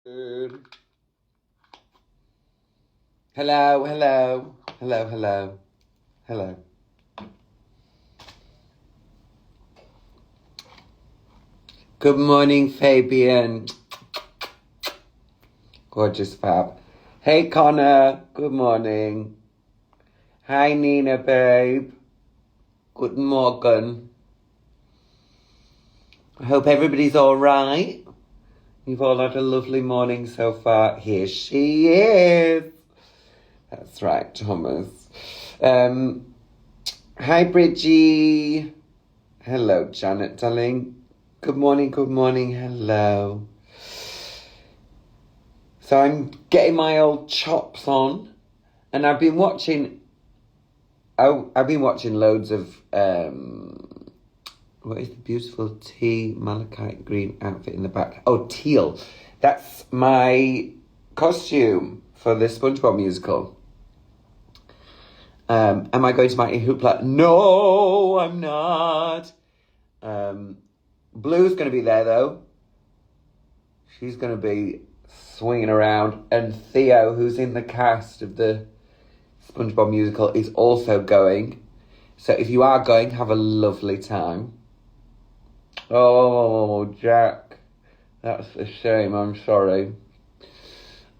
Hello, hello. Good morning, Fabian. Gorgeous Fab. Hey, Connor. Good morning. Hi, Nina, babe. Guten Morgen. I hope everybody's all right. You've all had a lovely morning so far. Here she is. That's right, Thomas. Hi, Bridgie. Hello, Janet, darling. Good morning, hello. So I'm getting my old chops on, and I've been watching loads of, what is the beautiful tea malachite green outfit in the back? Oh, teal. That's my costume for the SpongeBob musical. Am I going to Mighty Hoopla? No, I'm not. Blue's going to be there, though. She's going to be swinging around. And Theo, who's in the cast of the SpongeBob musical, is also going. So if you are going, have a lovely time. Oh, Jack. That's a shame. I'm sorry.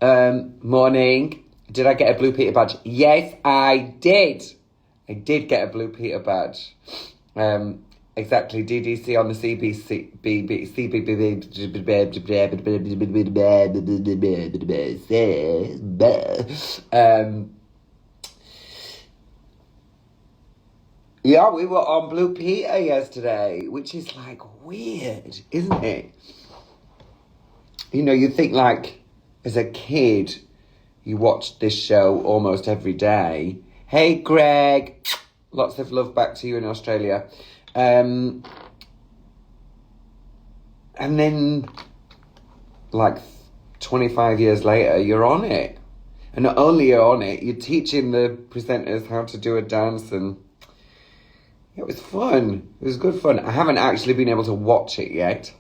Morning. Did I get a Blue Peter badge? Yes, I did. I did get a Blue Peter badge. Exactly. DDC on the CBC. Yeah, we were on Blue Peter yesterday, which is like weird, isn't it? You know, you think like as a kid, you watched this show almost every day. Hey, Greg. Lots of love back to you in Australia. And then, like, 25 years later, you're on it. And not only you're on it, you're teaching the presenters how to do a dance, and it was fun. It was good fun. I haven't actually been able to watch it yet.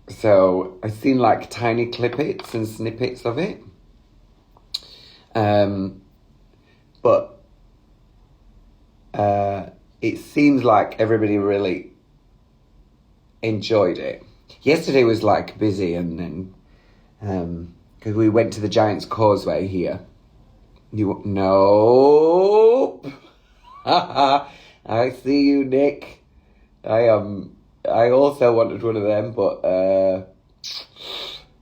So I've seen, like, tiny clippets and snippets of it. But it seems like everybody really enjoyed it. Yesterday was like busy, and then because we went to the Giant's Causeway here. Nope. I see you, Nick. I also wanted one of them, but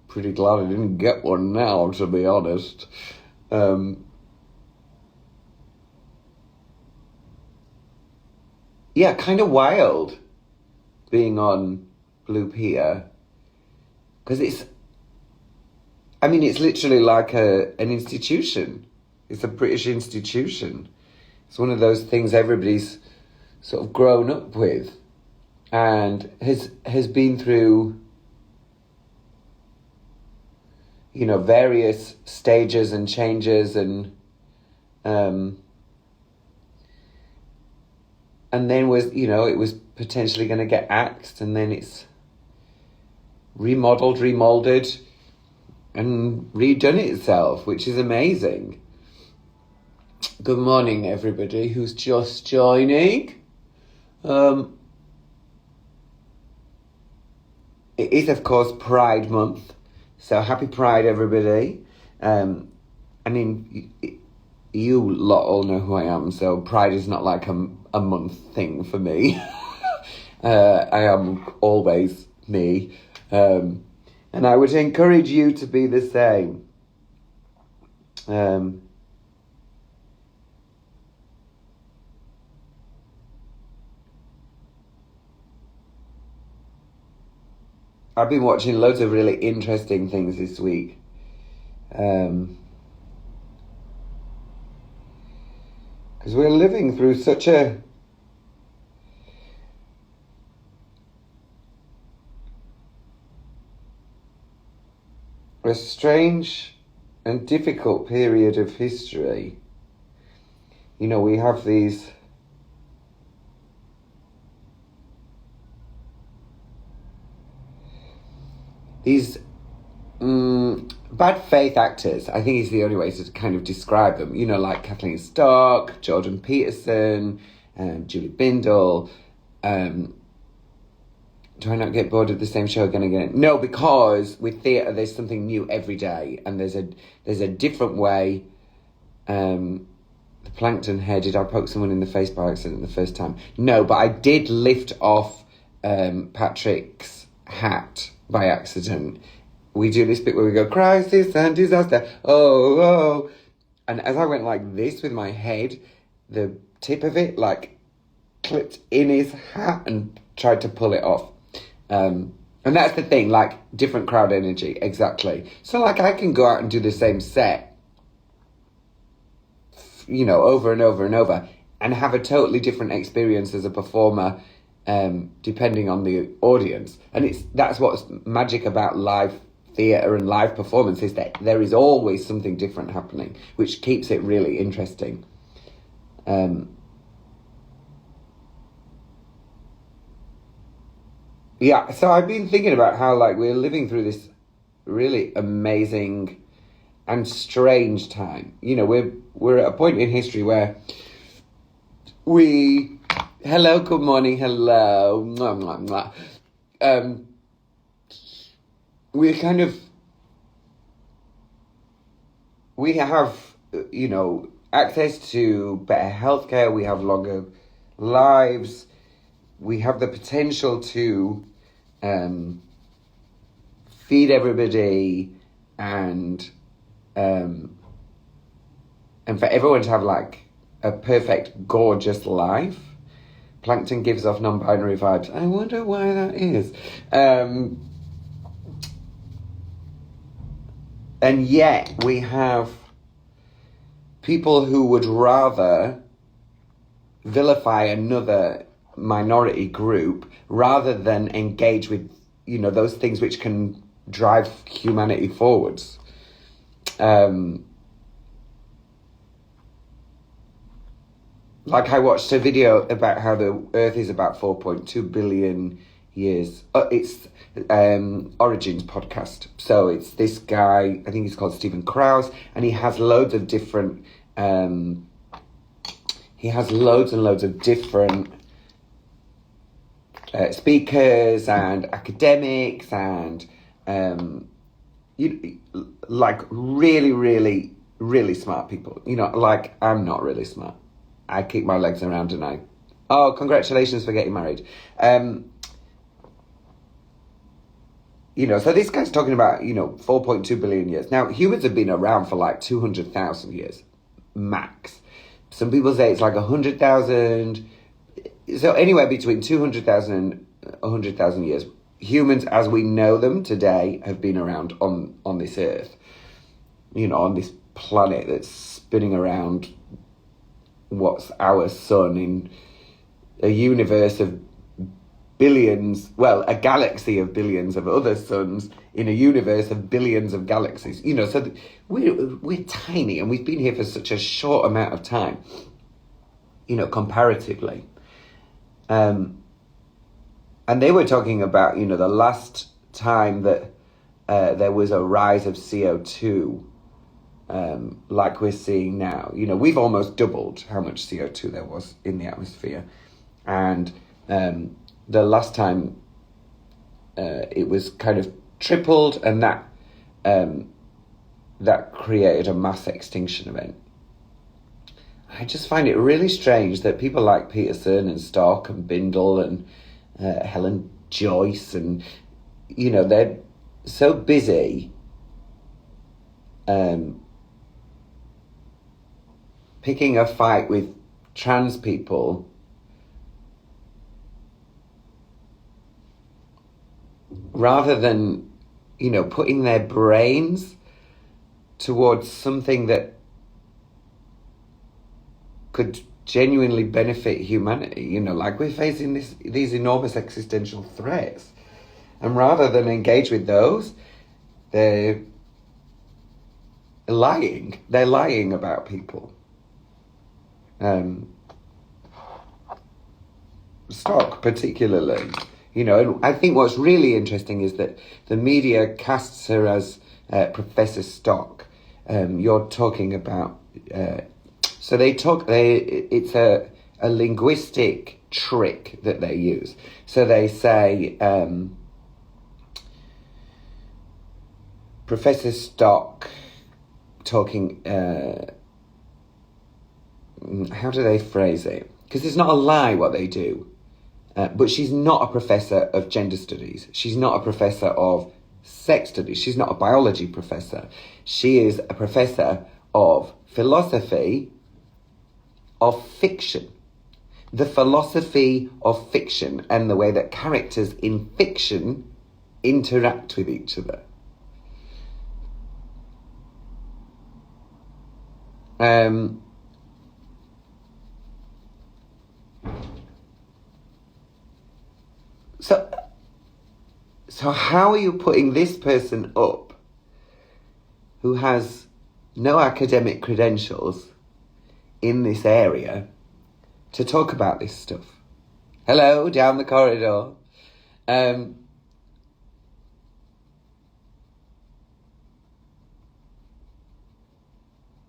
pretty glad I didn't get one now, to be honest. Yeah, kind of wild being on Blue Peter, because it's literally like an institution. It's a British institution. It's one of those things everybody's sort of grown up with and has been through, you know, various stages and changes, and then it was potentially going to get axed, and then it's remolded, and redone itself, which is amazing. Good morning, everybody who's just joining. It is, of course, Pride Month, so happy Pride, everybody. You lot all know who I am, so Pride is not like a month thing for me. I am always me. And I would encourage you to be the same. I've been watching loads of really interesting things this week. Because we're living through such a strange and difficult period of history. You know, we have these these bad faith actors, I think is the only way to kind of describe them, you know, like Kathleen Stock, Jordan Peterson, Julie Bindel. Do I not get bored of the same show again and again? No, because with theatre there's something new every day, and there's a different way. The plankton hair, did I poke someone in the face by accident the first time? No, but I did lift off Patrick's hat by accident. We do this bit where we go, crisis and disaster, oh, oh. And as I went like this with my head, the tip of it like clipped in his hat and tried to pull it off. And that's the thing, like different crowd energy, exactly. So like I can go out and do the same set, you know, over and over and over, and have a totally different experience as a performer, depending on the audience. And that's what's magic about live theatre and live performance, is that there is always something different happening, which keeps it really interesting. Yeah, so I've been thinking about how like we're living through this really amazing and strange time. You know, we're at a point in history where hello, good morning, hello, mwah, mwah, mwah. We have, you know, access to better healthcare, we have longer lives, we have the potential to feed everybody and for everyone to have like a perfect, gorgeous life. Plankton gives off non-binary vibes. I wonder why that is. And yet we have people who would rather vilify another minority group rather than engage with, you know, those things which can drive humanity forwards. Like I watched a video about how the Earth is about 4.2 billion years. It's Origins podcast. So it's this guy, I think he's called Stephen Krause, and he has loads of different speakers and academics and like really, really smart people. You know, like I'm not really smart. I kick my legs around and congratulations for getting married. You know, so this guy's talking about, you know, 4.2 billion years. Now, humans have been around for like 200,000 years, max. Some people say it's like 100,000. So anywhere between 200,000 and 100,000 years, humans as we know them today have been around on this earth. You know, on this planet that's spinning around what's our sun in a universe of billions, well, a galaxy of billions of other suns in a universe of billions of galaxies. You know, so we're tiny, and we've been here for such a short amount of time, you know, comparatively. And they were talking about, you know, the last time that there was a rise of CO2, like we're seeing now. You know, we've almost doubled how much CO2 there was in the atmosphere. And the last time it was kind of tripled, and that created a mass extinction event. I just find it really strange that people like Peterson and Stock and Bindle and Helen Joyce and, you know, they're so busy picking a fight with trans people rather than, you know, putting their brains towards something that could genuinely benefit humanity. You know, like we're facing these enormous existential threats, and rather than engage with those, they're lying about people. Stock particularly, You know, and I think what's really interesting is that the media casts her as Professor Stock. You're talking about... so it's a linguistic trick that they use. So they say... Professor Stock talking... how do they phrase it? Because it's not a lie what they do. But she's not a professor of gender studies. She's not a professor of sex studies. She's not a biology professor. She is a professor of philosophy of fiction. The philosophy of fiction and the way that characters in fiction interact with each other. So how are you putting this person up who has no academic credentials in this area to talk about this stuff? Hello, down the corridor.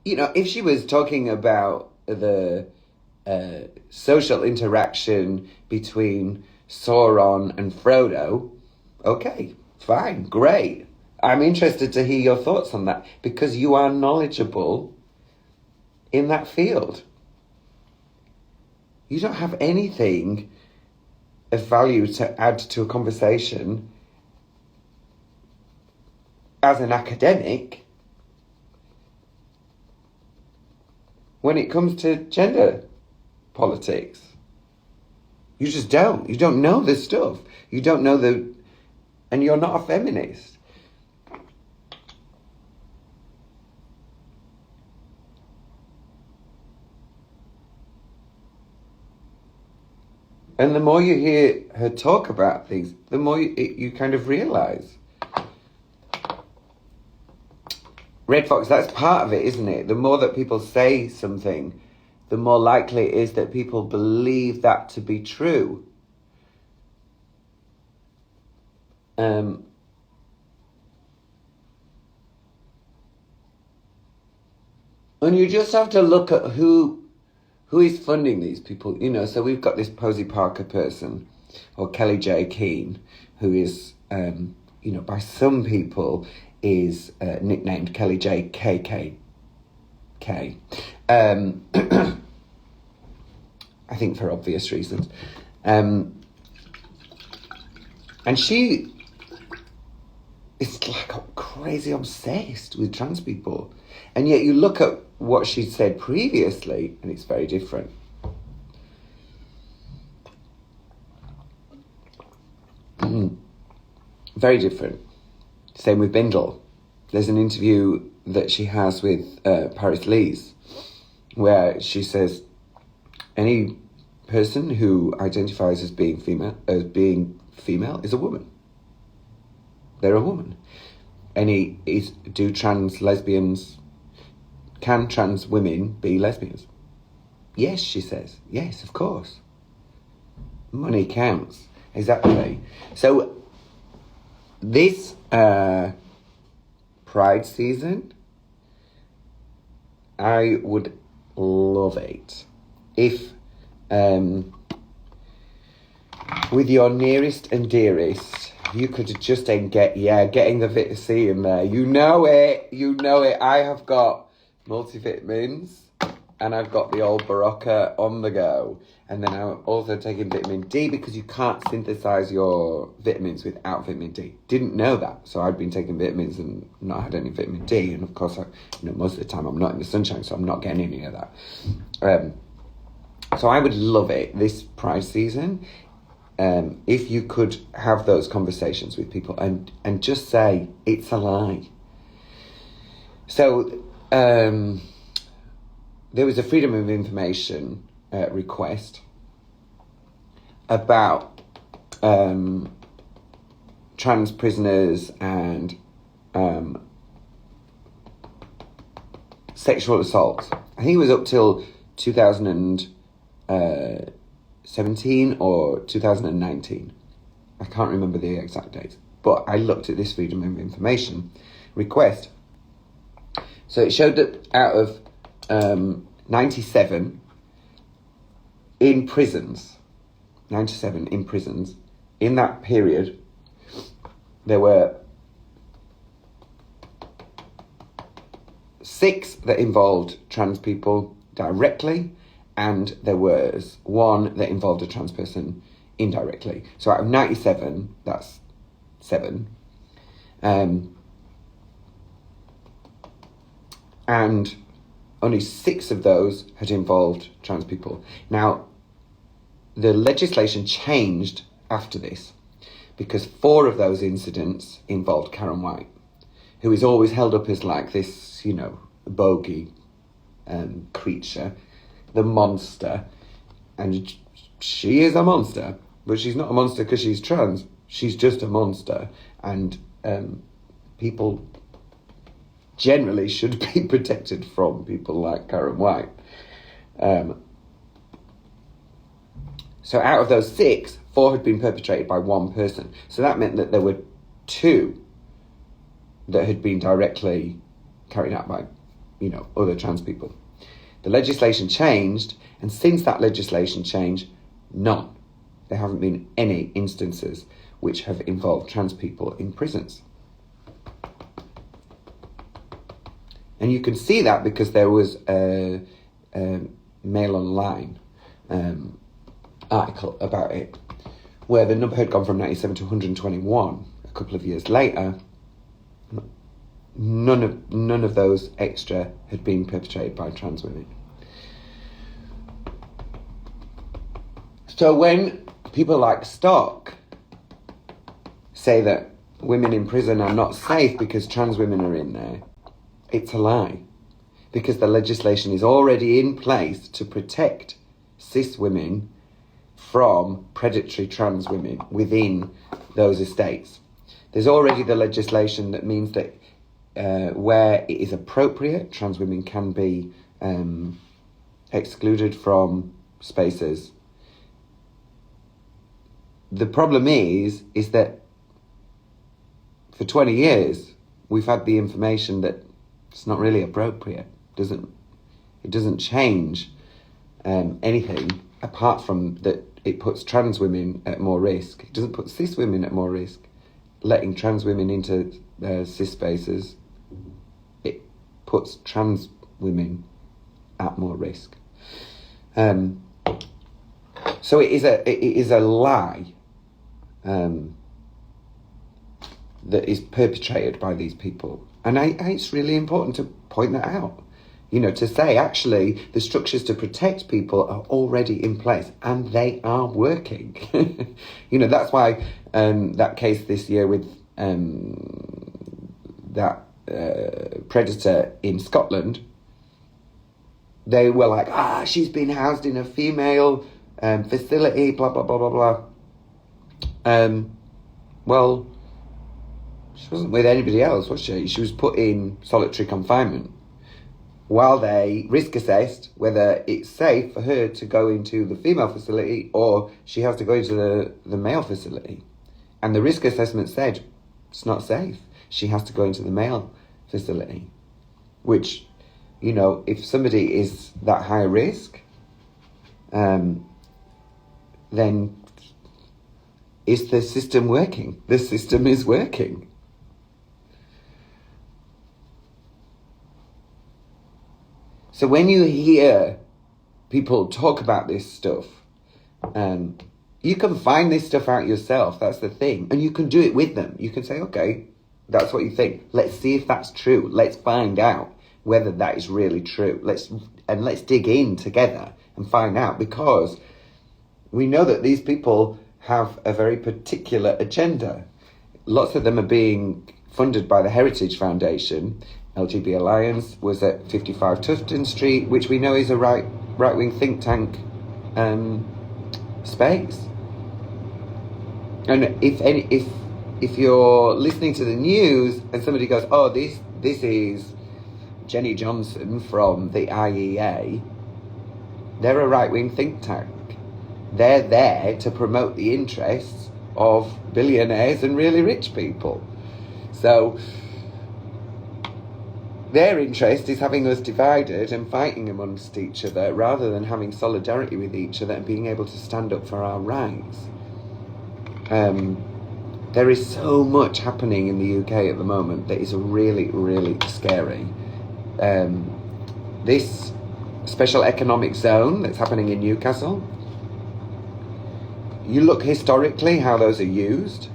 You know, if she was talking about the social interaction between Sauron and Frodo, okay, fine, great. I'm interested to hear your thoughts on that because you are knowledgeable in that field. You don't have anything of value to add to a conversation as an academic when it comes to gender politics. You just don't. You don't know this stuff. You don't know and you're not a feminist. And the more you hear her talk about things, the more you kind of realise. Red Fox, that's part of it, isn't it? The more that people say something, the more likely it is that people believe that to be true. And you just have to look at who is funding these people. You know, so we've got this Posey Parker person, or Kelly J. Keane, who is, you know, by some people is nicknamed Kelly J. KKK. I think for obvious reasons. And she is like crazy obsessed with trans people. And yet you look at what she'd said previously and it's very different. Very different. Same with Bindle. There's an interview that she has with Paris Lees where she says any person who identifies as being female is a woman. They're a woman. Can trans women be lesbians? Yes, she says. Yes, of course. Money counts. Exactly. So this Pride season, I would love it if with your nearest and dearest you could just getting the vitamin C in there. You know it. I have got multivitamins and I've got the old Barocca on the go. And then I'm also taking vitamin D because you can't synthesize your vitamins without vitamin D. Didn't know that. So I'd been taking vitamins and not had any vitamin D. And of course, most of the time I'm not in the sunshine, so I'm not getting any of that. So I would love it this Pride season if you could have those conversations with people and just say it's a lie. So there was a Freedom of Information request about trans prisoners and sexual assault. I think it was up till 2017 or 2019. I can't remember the exact dates, but I looked at this Freedom of Information request. So it showed that out of 97 in prisons, in that period, there were 6 that involved trans people directly, and there was 1 that involved a trans person indirectly. So out of 97, that's 7. And only 6 of those had involved trans people. Now, the legislation changed after this, because 4 of those incidents involved Karen White, who is always held up as like this, bogey creature, the monster. And she is a monster, but she's not a monster because she's trans. She's just a monster. And people generally should be protected from people like Karen White. So out of those 6, 4 had been perpetrated by 1 person. So that meant that there were 2 that had been directly carried out by, other trans people. The legislation changed, and since that legislation changed, none. There haven't been any instances which have involved trans people in prisons. And you can see that because there was a Mail Online article about it, where the number had gone from 97 to 121 a couple of years later. None of those extra had been perpetrated by trans women. So when people like Stock say that women in prison are not safe because trans women are in there, it's a lie. Because the legislation is already in place to protect cis women from predatory trans women within those estates. There's already the legislation that means that where it is appropriate, trans women can be excluded from spaces. The problem is that for 20 years we've had the information that it's not really appropriate. It doesn't change anything apart from that it puts trans women at more risk. It doesn't put cis women at more risk. Letting trans women into cis spaces, it puts trans women at more risk. So it is a lie that is perpetrated by these people. And it's really important to point that out. To say, actually, the structures to protect people are already in place and they are working. That's why that case this year with that predator in Scotland, they were like, she's been housed in a female facility, blah, blah, blah, blah, blah. Well, she wasn't with anybody else, was she? She was put in solitary confinement while they risk assessed whether it's safe for her to go into the female facility or she has to go into the male facility. And the risk assessment said it's not safe. She has to go into the male facility, which, if somebody is that high risk, then is the system working? The system is working. So when you hear people talk about this stuff, you can find this stuff out yourself. That's the thing. And you can do it with them. You can say, okay, that's what you think. Let's see if that's true. Let's find out whether that is really true. Let's dig in together and find out, because we know that these people have a very particular agenda. Lots of them are being funded by the Heritage Foundation. LGB Alliance was at 55 Tufton Street, which we know is a right-wing think tank space. And if you're listening to the news and somebody goes, this is Jenny Johnson from the IEA, they're a right-wing think tank. They're there to promote the interests of billionaires and really rich people. So their interest is having us divided and fighting amongst each other rather than having solidarity with each other and being able to stand up for our rights. There is so much happening in the UK at the moment that is really, really scary. This special economic zone that's happening in Newcastle, you look historically how those are used.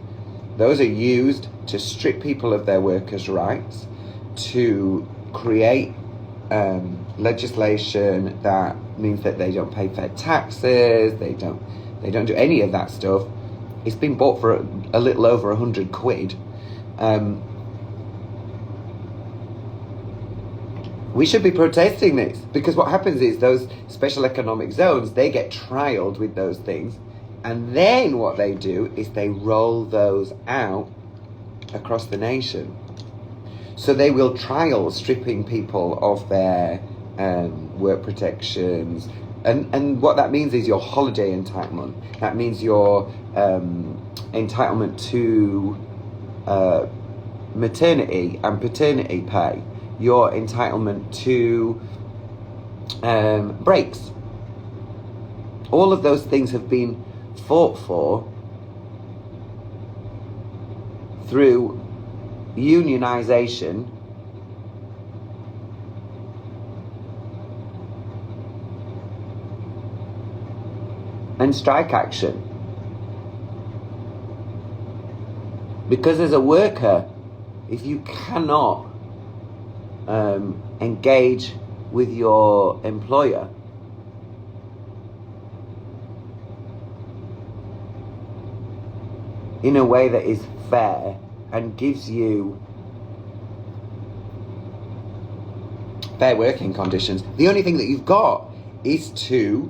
Those are used to strip people of their workers' rights, to create legislation that means that they don't pay fair taxes, they don't do any of that stuff. It's been bought for a little over £100. We should be protesting this, because what happens is those special economic zones, they get trialled with those things, and then what they do is they roll those out across the nation. So they will trial stripping people of their work protections. And what that means is your holiday entitlement. That means your entitlement to maternity and paternity pay. Your entitlement to breaks. All of those things have been fought for through unionisation and strike action. Because as a worker, if you cannot engage with your employer, in a way that is fair and gives you fair working conditions, the only thing that you've got is to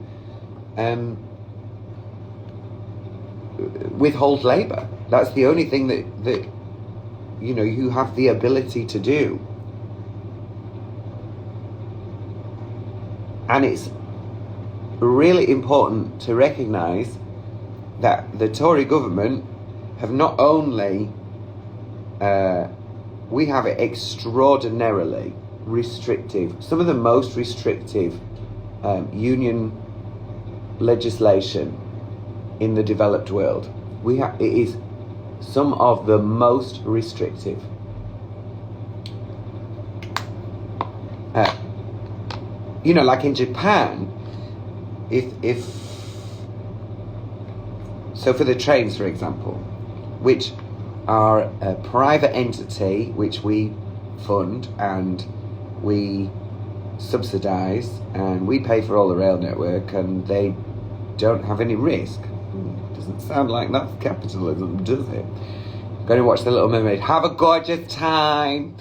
withhold labour. That's the only thing that you have the ability to do. And it's really important to recognise that the Tory government have not only we have it extraordinarily restrictive, some of the most restrictive union legislation in the developed world. It is some of the most restrictive. Like in Japan, if so for the trains, for example, which are a private entity which we fund and we subsidise and we pay for all the rail network, and they don't have any risk. Doesn't sound like that's capitalism, does it? Going to watch The Little Mermaid. Have a gorgeous time.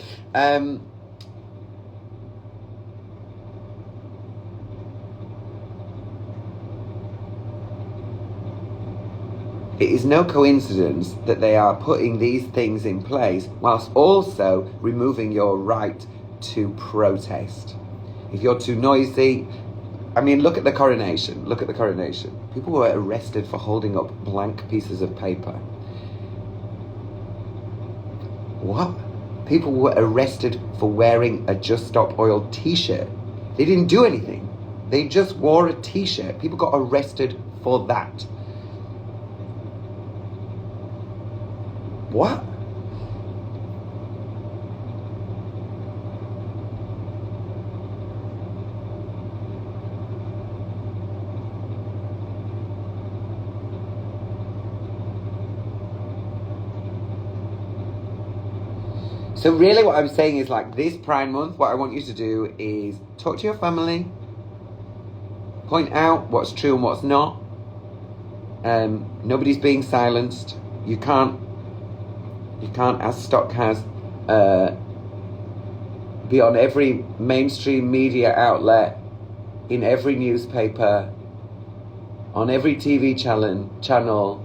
It is no coincidence that they are putting these things in place whilst also removing your right to protest. If you're too noisy, look at the coronation. Look at the coronation. People were arrested for holding up blank pieces of paper. What? People were arrested for wearing a Just Stop Oil t-shirt. They didn't do anything. They just wore a t-shirt. People got arrested for that. What? So really what I'm saying is, like, this Pride Month, what I want you to do is talk to your family, point out what's true and what's not. Nobody's being silenced. You can't, as Stock has, be on every mainstream media outlet, in every newspaper, on every TV channel,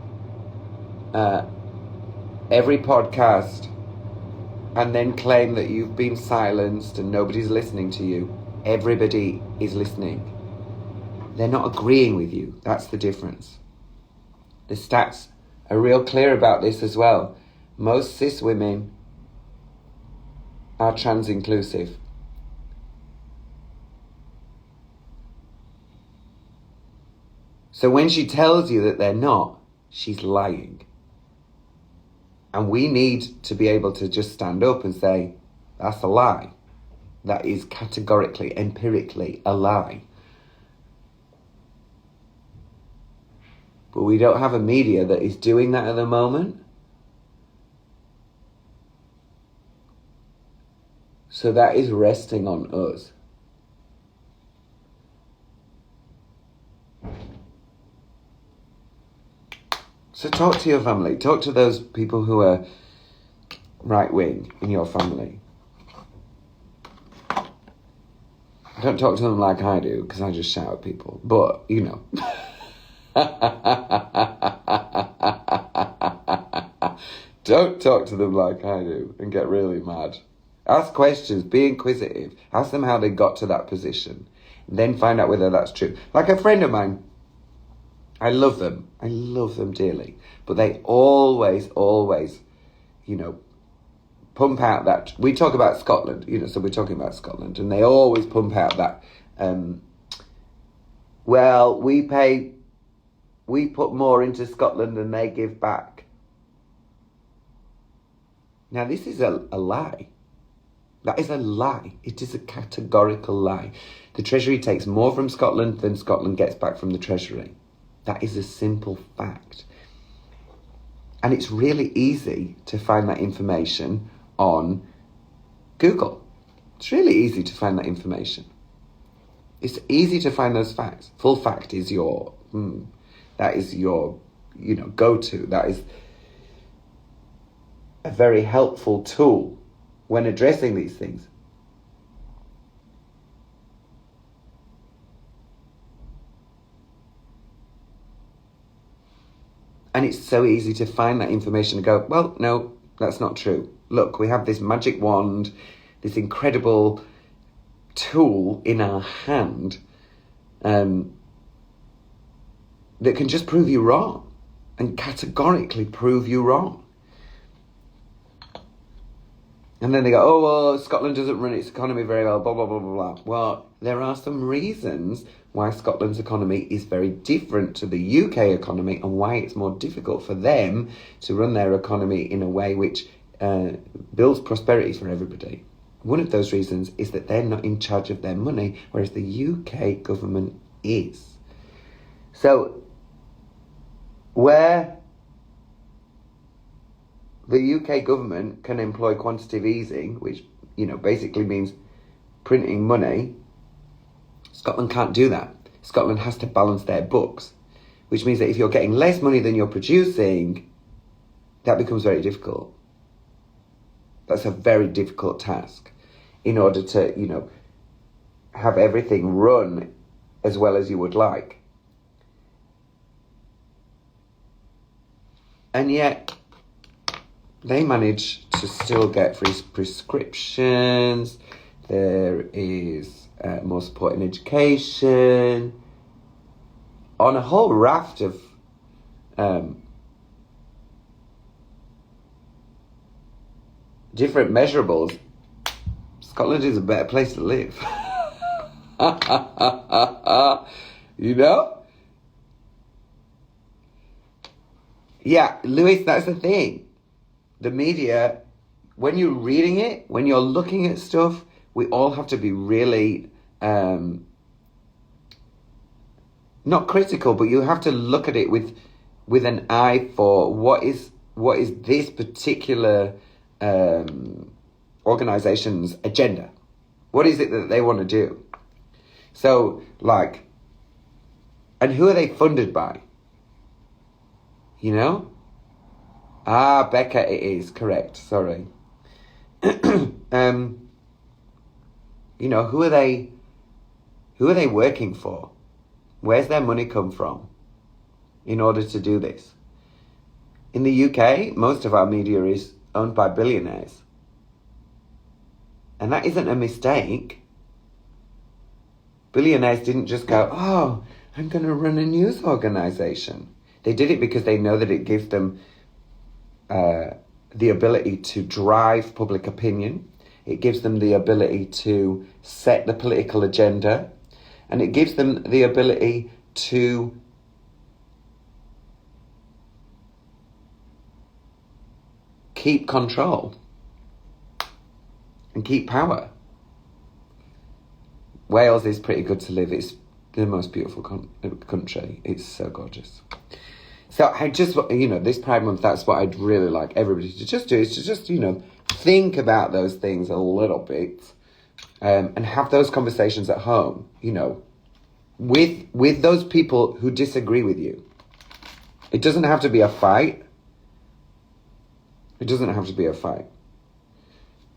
every podcast, and then claim that you've been silenced and nobody's listening to you. Everybody is listening. They're not agreeing with you. That's the difference. The stats are real clear about this as well. Most cis women are trans inclusive. So when she tells you that they're not, she's lying. And we need to be able to just stand up and say, that's a lie. That is categorically, empirically a lie. But we don't have a media that is doing that at the moment. So that is resting on us. So talk to your family. Talk to those people who are right-wing in your family. Don't talk to them like I do, because I just shout at people. But, you know. Don't talk to them like I do and get really mad. Ask questions, be inquisitive. Ask them how they got to that position. Then find out whether that's true. Like a friend of mine, I love them dearly. But they always, you know, pump out that, we talk about Scotland, you know, so we're talking about Scotland, and they always pump out that, well, we put more into Scotland than they give back. Now, this is a lie. That is a lie. It is a categorical lie. The Treasury takes more from Scotland than Scotland gets back from the Treasury. That is a simple fact. And it's really easy to find that information on Google. It's really easy to find that information. It's easy to find those facts. Full fact is your, that is your, you know, go-to. That is a very helpful tool when addressing these things. And it's so easy to find that information and go, well, no, that's not true. Look, we have this magic wand, this incredible tool in our hand that can just prove you wrong and categorically prove you wrong. And then they go, oh, well, Scotland doesn't run its economy very well, blah, blah, blah, blah, blah. Well, there are some reasons why Scotland's economy is very different to the UK economy and why it's more difficult for them to run their economy in a way which builds prosperity for everybody. One of those reasons is that they're not in charge of their money, whereas the UK government is. So, where the UK government can employ quantitative easing, which, you know, basically means printing money, Scotland can't do that. Scotland has to balance their books, which means that if you're getting less money than you're producing, that becomes very difficult. That's a very difficult task in order to, you know, have everything run as well as you would like. And yet, they manage to still get free prescriptions. There is more support in education. On a whole raft of different measurables, Scotland is a better place to live. You know? Yeah, Lewis, that's the thing. The media, when you're reading it, when you're looking at stuff, we all have to be really, not critical, but you have to look at it with an eye for what is this particular organization's agenda? What is it that they want to do? So, like, and who are they funded by? You know? Becca, it is correct. Sorry. You know, who are they working for? Where's their money come from in order to do this? In the UK, most of our media is owned by billionaires. And that isn't a mistake. Billionaires didn't just go, oh, I'm going to run a news organization. They did it because they know that it gives them the ability to drive public opinion. It gives them the ability to set the political agenda. And it gives them the ability to keep control and keep power. Wales is pretty good to live. It's the most beautiful country. It's so gorgeous. So I just, this Pride Month, that's what I'd really like everybody to just do, is to just, think about those things a little bit, and have those conversations at home, with those people who disagree with you. It doesn't have to be a fight. It doesn't have to be a fight.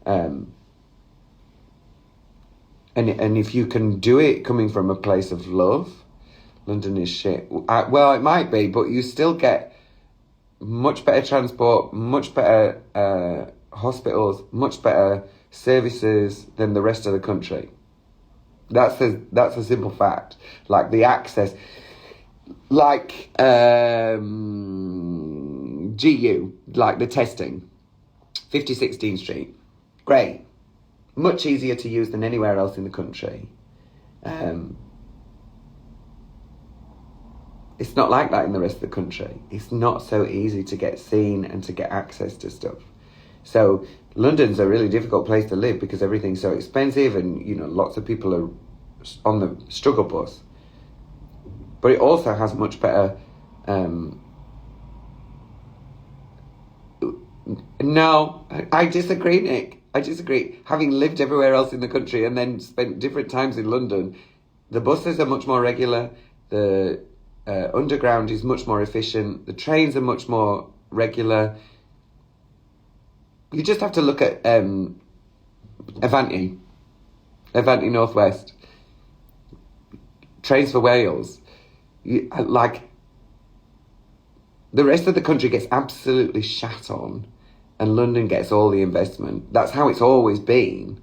And if you can do it coming from a place of love, London is shit. Well, it might be, but you still get much better transport, much better hospitals, much better services than the rest of the country. That's a simple fact. Like the access, like GU, like the testing, 5016 Street, great. Much easier to use than anywhere else in the country. It's not like that in the rest of the country. It's not so easy to get seen and to get access to stuff. So London's a really difficult place to live because everything's so expensive and, lots of people are on the struggle bus. But it also has much better... No, I disagree, Nick. I disagree. Having lived everywhere else in the country and then spent different times in London, the buses are much more regular. The underground is much more efficient. The trains are much more regular. You just have to look at Avanti Northwest, Trains for Wales. The rest of the country gets absolutely shat on, and London gets all the investment. That's how it's always been.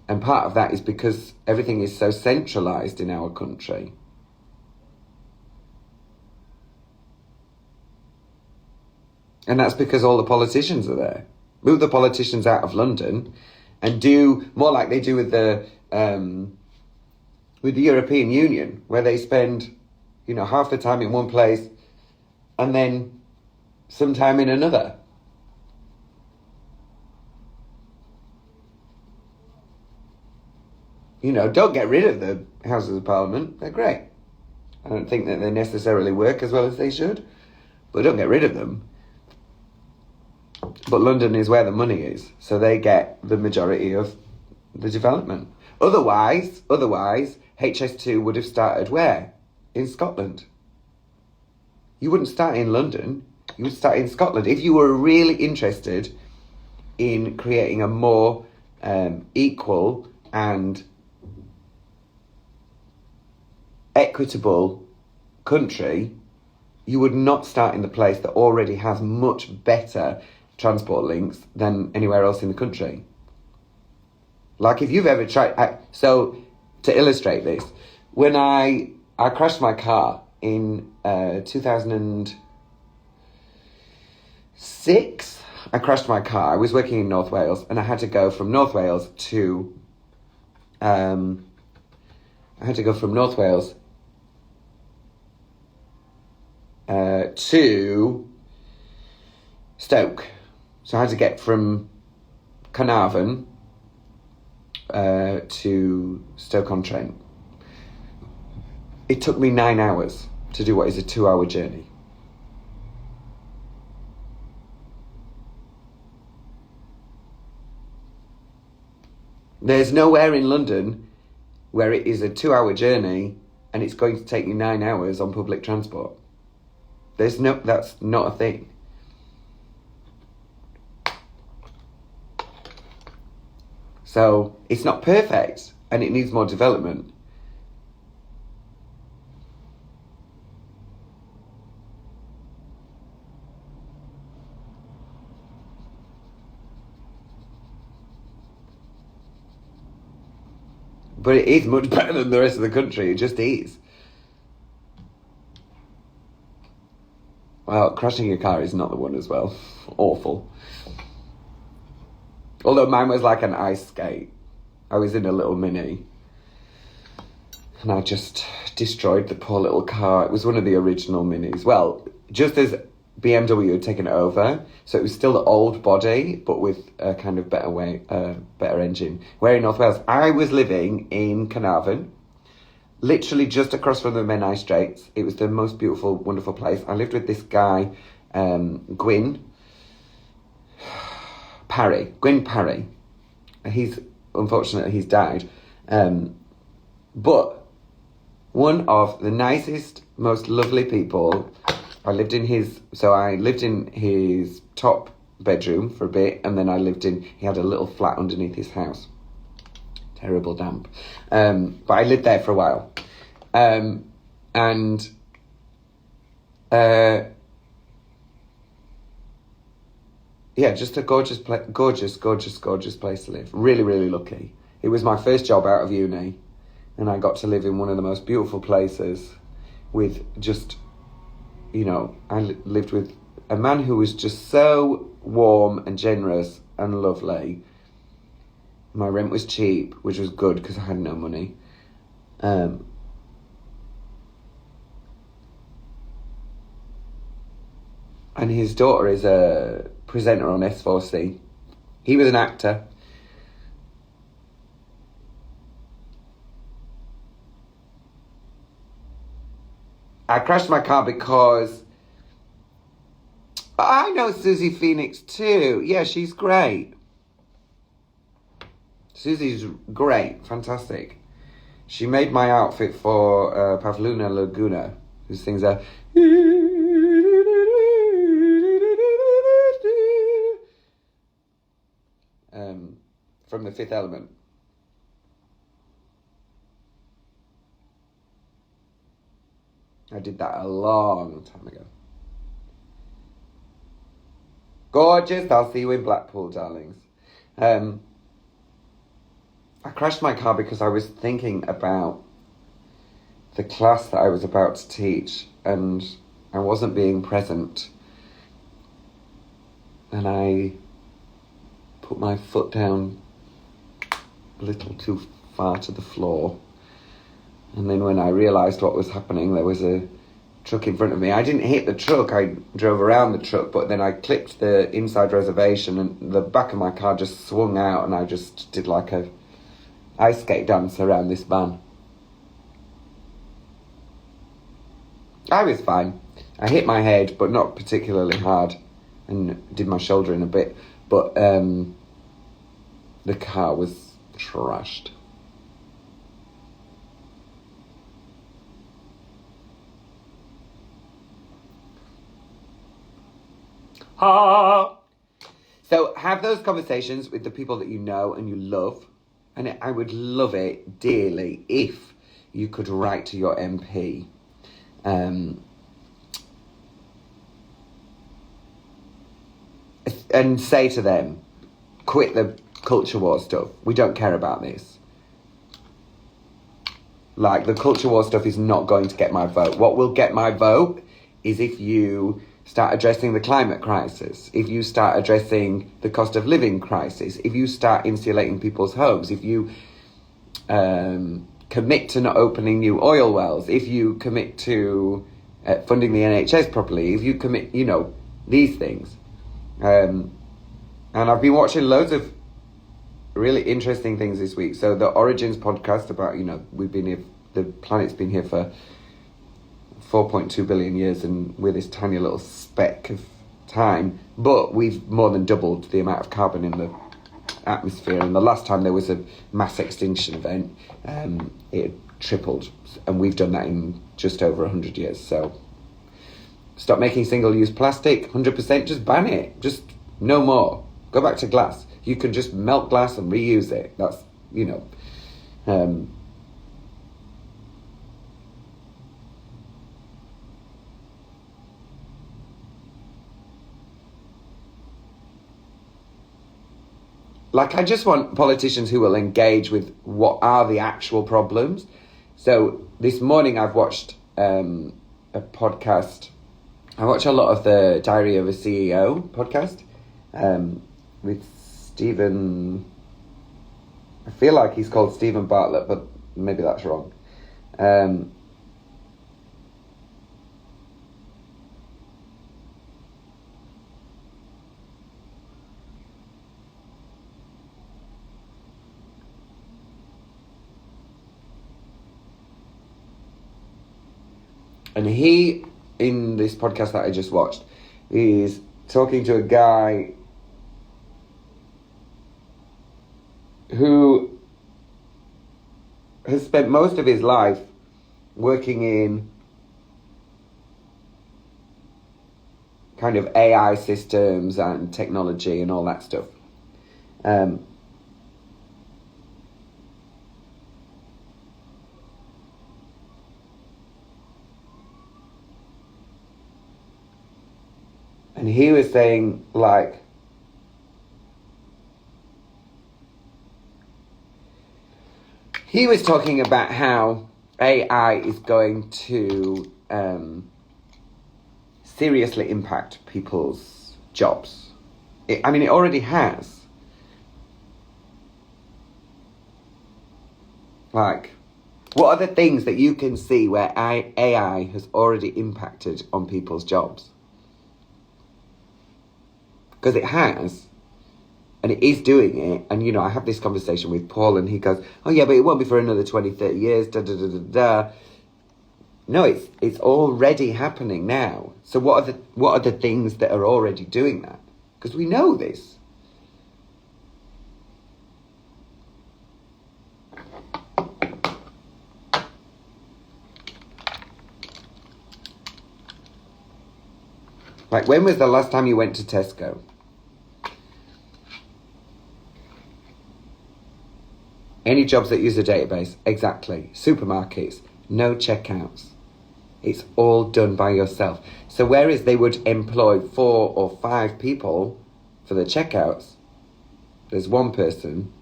And part of that is because everything is so centralised in our country. And that's because all the politicians are there. Move the politicians out of London and do more like they do with the European Union, where they spend, half the time in one place and then some time in another. Don't get rid of the Houses of Parliament. They're great. I don't think that they necessarily work as well as they should, but don't get rid of them. But London is where the money is, so they get the majority of the development. Otherwise, HS2 would have started where? In Scotland. You wouldn't start in London, you would start in Scotland. If you were really interested in creating a more equal and equitable country, you would not start in the place that already has much better transport links than anywhere else in the country. Like if you've ever tried... So, to illustrate this, when I crashed my car in 2006, I crashed my car. I was working in North Wales, and I had to go from North Wales to... to Stoke. So I had to get from Carnarvon to Stoke-on-Trent. It took me 9 hours to do what is a 2-hour journey. There's nowhere in London where it is a 2-hour journey and it's going to take you 9 hours on public transport. That's not a thing. So it's not perfect and it needs more development. But it is much better than the rest of the country. It just is. Well, crashing your car is not the one as well. Awful. Although mine was like an ice skate. I was in a little Mini. And I just destroyed the poor little car. It was one of the original Minis. Well, just as BMW had taken it over. So it was still the old body, but with a kind of better engine. Where in North Wales, I was living in Carnarvon, literally just across from the Menai Straits. It was the most beautiful, wonderful place. I lived with this guy, Gwyn Parry. Unfortunately, he's died. But one of the nicest, most lovely people. I lived in his top bedroom for a bit, and then he had a little flat underneath his house. Terrible damp. But I lived there for a while. Just a gorgeous place to live. Really, really lucky. It was my first job out of uni, and I got to live in one of the most beautiful places with just, I lived with a man who was just so warm and generous and lovely. My rent was cheap, which was good because I had no money. And his daughter is a presenter on S4C. He was an actor. I crashed my car because I know Susie Phoenix too. Yeah, she's great. Susie's great, fantastic. She made my outfit for Pavluna Laguna, who sings a from The Fifth Element. I did that a long time ago. Gorgeous. I'll see you in Blackpool, darlings. I crashed my car because I was thinking about the class that I was about to teach, and I wasn't being present. And I put my foot down a little too far to the floor. And then when I realised what was happening, there was a truck in front of me. I didn't hit the truck, I drove around the truck, but then I clipped the inside reservation and the back of my car just swung out, and I just did like a ice skate dance around this van. I was fine. I hit my head, but not particularly hard, and did my shoulder in a bit, but the car was trashed. So have those conversations with the people that you know and you love. And I would love it dearly if you could write to your MP. And say to them, quit the culture war stuff. We don't care about this. Like, the culture war stuff is not going to get my vote. What will get my vote is if you start addressing the climate crisis, if you start addressing the cost of living crisis, if you start insulating people's homes, if you commit to not opening new oil wells, if you commit to funding the NHS properly, if you commit, these things. And I've been watching loads of really interesting things this week. So the Origins podcast about, we've been here, the planet's been here for 4.2 billion years, and we're this tiny little speck of time, but we've more than doubled the amount of carbon in the atmosphere. And the last time there was a mass extinction event, it had tripled, and we've done that in just over 100 years. So stop making single-use plastic, 100%, just ban it, just no more. Go back to glass. You can just melt glass and reuse it. That's, Like, I just want politicians who will engage with what are the actual problems. So this morning I've watched a podcast I watch a lot of the Diary of a CEO podcast with Stephen. I feel like he's called Stephen Bartlett, but maybe that's wrong. And he, in this podcast that I just watched, is talking to a guy who has spent most of his life working in kind of AI systems and technology and all that stuff. And he was saying, like, he was talking about how AI is going to seriously impact people's jobs. It already has. Like, what are the things that you can see where AI has already impacted on people's jobs? Because it has, and it is doing it. And, I have this conversation with Paul, and he goes, oh, yeah, but it won't be for another 20, 30 years, da-da-da-da-da. No, it's already happening now. So what are the things that are already doing that? Because we know this. Like, when was the last time you went to Tesco? Any jobs that use a database? Exactly. Supermarkets, no checkouts. It's all done by yourself. So whereas they would employ 4 or 5 people for the checkouts, there's one person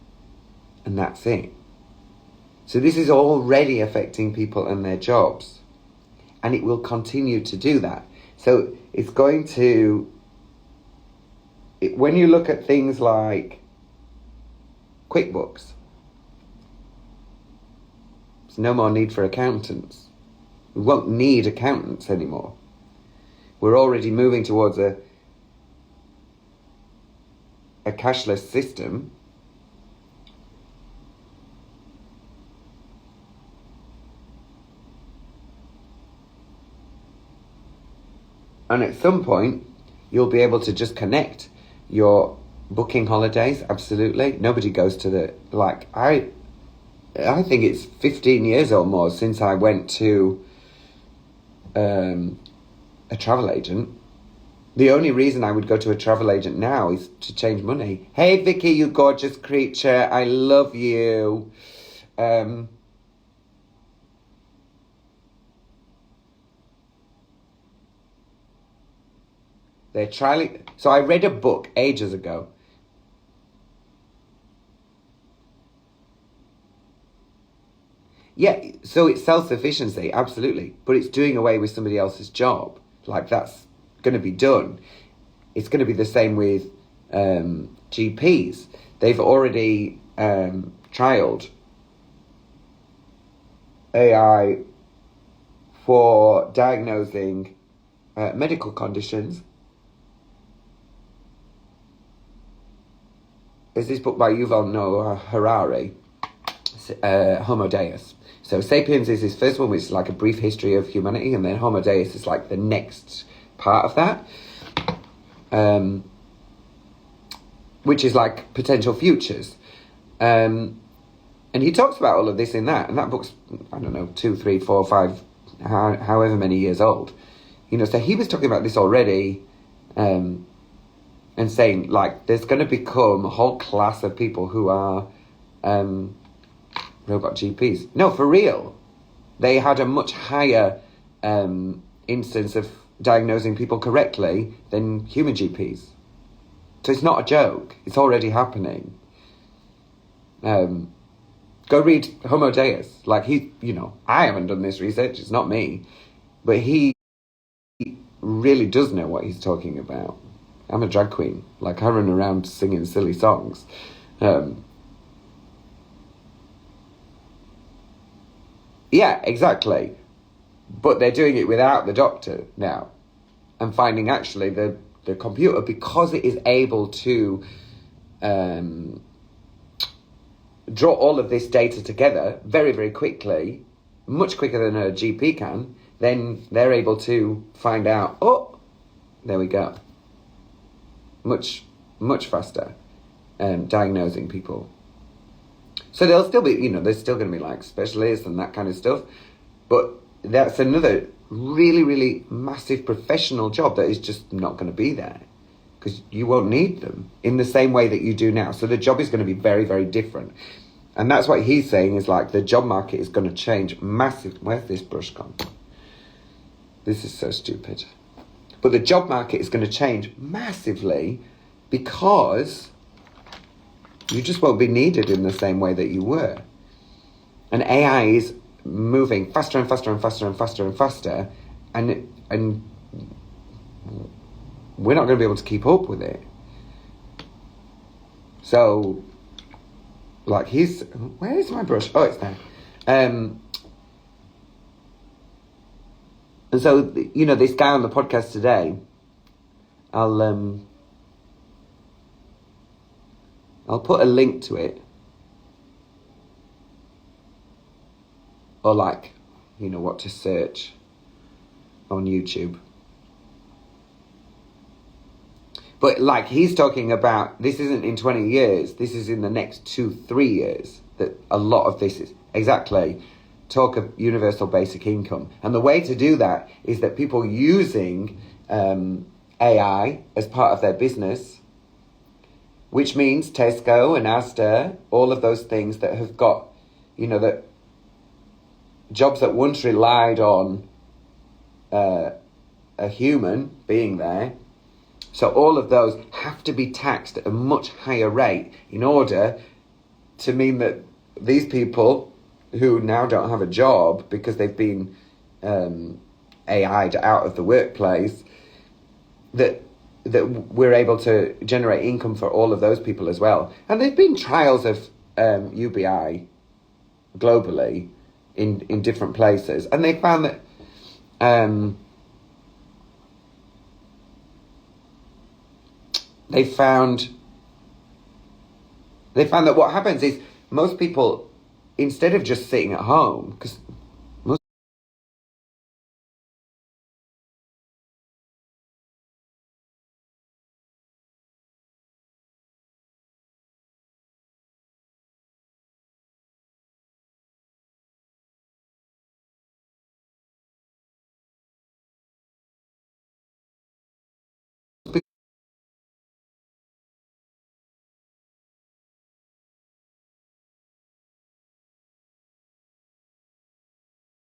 and that's it. So this is already affecting people and their jobs. And it will continue to do that. So it's going to... when you look at things like QuickBooks, there's no more need for accountants. We won't need accountants anymore. We're already moving towards a cashless system. And at some point, you'll be able to just connect your booking holidays. Absolutely. Nobody goes to the... I think it's 15 years or more since I went to a travel agent. The only reason I would go to a travel agent now is to change money. Hey, Vicky, you gorgeous creature. I love you. They're trialing... So I read a book ages ago. Yeah, so it's self-sufficiency, absolutely. But it's doing away with somebody else's job. Like, that's going to be done. It's going to be the same with GPs. They've already trialed AI for diagnosing medical conditions. There's this book by Yuval Noah Harari, Homo Deus. So Sapiens is his first one, which is like a brief history of humanity, and then Homo Deus is like the next part of that, which is like potential futures. And he talks about all of this in that, and that book's, I don't know, 2, 3, 4, 5, however many years old. So he was talking about this already, and saying, like, there's going to become a whole class of people who are robot GPs. No, for real. They had a much higher instance of diagnosing people correctly than human GPs. So it's not a joke. It's already happening. Go read Homo Deus. Like, I haven't done this research. It's not me. But he really does know what he's talking about. I'm a drag queen. Like, I run around singing silly songs. Yeah, exactly. But they're doing it without the doctor now. And finding actually the computer, because it is able to draw all of this data together very, very quickly, much quicker than a GP can, then they're able to find out, oh, there we go. Much, much faster diagnosing people. So there'll still be, there's still going to be like specialists and that kind of stuff. But that's another really, really massive professional job that is just not going to be there. Because you won't need them in the same way that you do now. So the job is going to be very, very different. And that's what he's saying is like the job market is going to change massively. Where's this brush gone? This is so stupid. But the job market is going to change massively because you just won't be needed in the same way that you were. And AI is moving faster and faster and faster and faster and faster. And we're not going to be able to keep up with it. So, like, where is my brush? Oh, it's there. And so, this guy on the podcast today, I'll put a link to it. Or like, what to search on YouTube. But like he's talking about, this isn't in 20 years, this is in the next 2-3 years that a lot of this is exactly talk of universal basic income. And the way to do that is that people using AI as part of their business, which means Tesco and Asda, all of those things that have got, that jobs that once relied on a human being there. So all of those have to be taxed at a much higher rate in order to mean that these people who now don't have a job because they've been AI'd out of the workplace, that we're able to generate income for all of those people as well. And there've been trials of UBI globally in different places, and they found that they found that what happens is most people, instead of just sitting at home, because